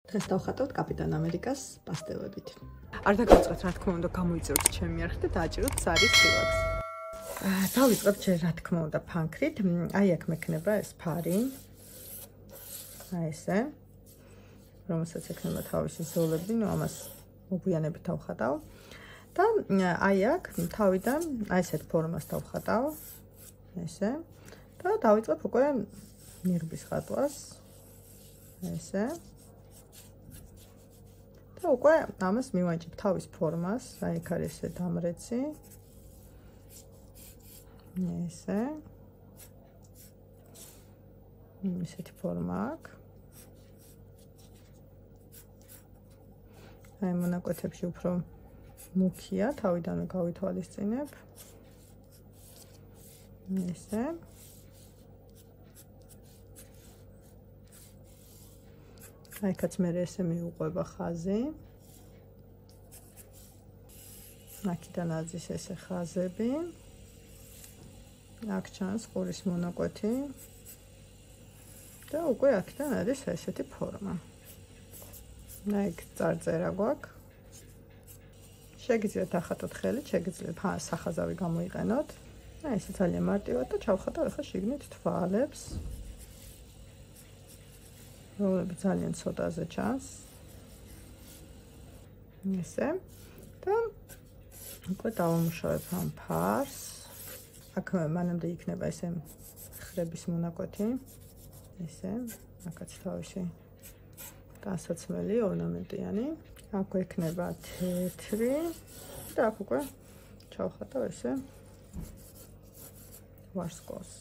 დღეს დავხატავთ კაპიტან ამერიკას პასტელებით. არ დაგავიწყოთ, რა თქმა უნდა, გამოიწევთ ჩემი არხი და დააჭიროთ სარის სილაკს. დავიწყებ ჯერ, რა თქმა უნდა, ფანქრით. აი აქ მექნება ეს ფარი. აი ესე. რომელსაც ექნება თავისი ზოლები, ნუ ამას მოგვიანებით დავხატავ. და აი აქ თავიდან აი ესეთ ფორმას დავხატავ. ესე. და დავიწყებ უკვე ნიღბის ხატვას. ესე. და უკვე ამას მივანჭებ თავის ფორმას, აი აქ არის ეს დამრეცი. ესე. ისეთი ფორმა აქვს. აი მონაკვეთებში უფრო მუქია, თავიდანვე გავითვალისწინებ. ესე. აიქაც მე ესე მიუყვება ხაზი. აქედან აზის ესე ხაზები. აქ ჩანს ყურის მონაკვეთი. და უკვე აქედან არის ესეთი ფორმა. აქ წარწერა გვაქვს. შეგიძლიათ დახატოთ ხელით, შეგიძლიათ სახაზავი გამოიყენოთ. აი ესე ძალიან მარტივად და ჩავხატავ ახლა შიგნით თვალებს. როლები ძალიან ცოტაზე ჩანს. ესე. და უკვე დავამუშავებ ამ ფარს. აქ მანამდე იქნება ესე ხრების მონაკვეთი. ესე, აქაც თავისი დასაცმელი ორნამენტიანი. აქ ექნება თეთრი და აქ უკვე ჩავხატავ ესე ვარსკვლავს.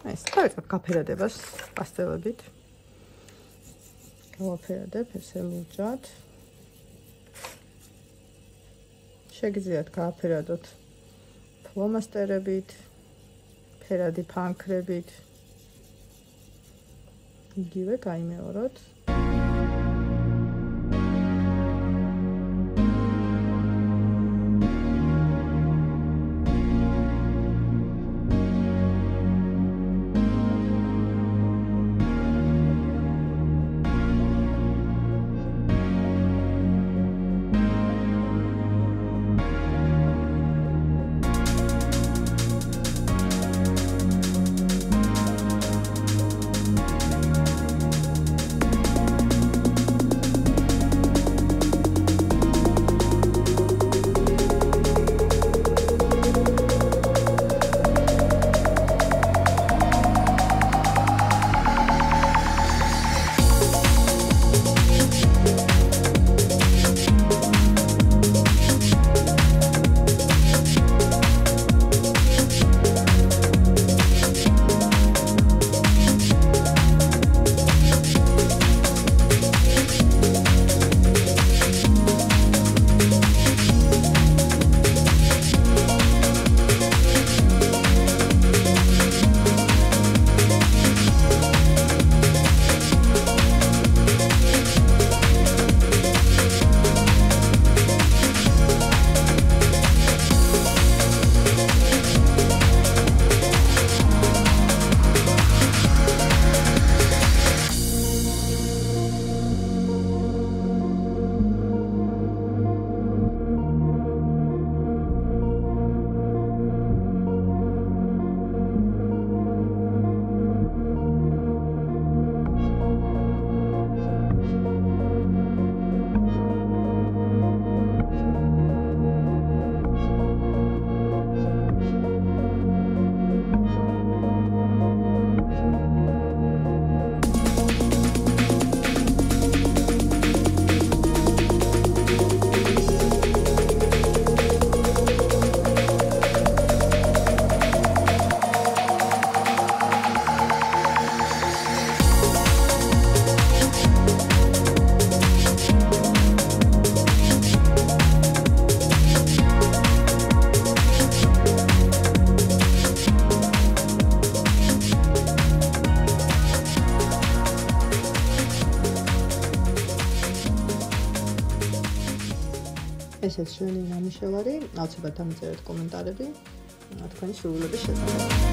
ეს დავიწყებ გაფერადებას პასტელებით. გავაფერადებ ესე ლურჯად. შეგიძლიათ გააფერადოთ ფლომასტერებით, ფერადი ფანქრებით. იგივე გაიმეოროთ. ესეც ჩვენი ნამუშევარი, აუცილებლად დამიწერეთ კომენტარები თქვენი სურვილების შესახებ.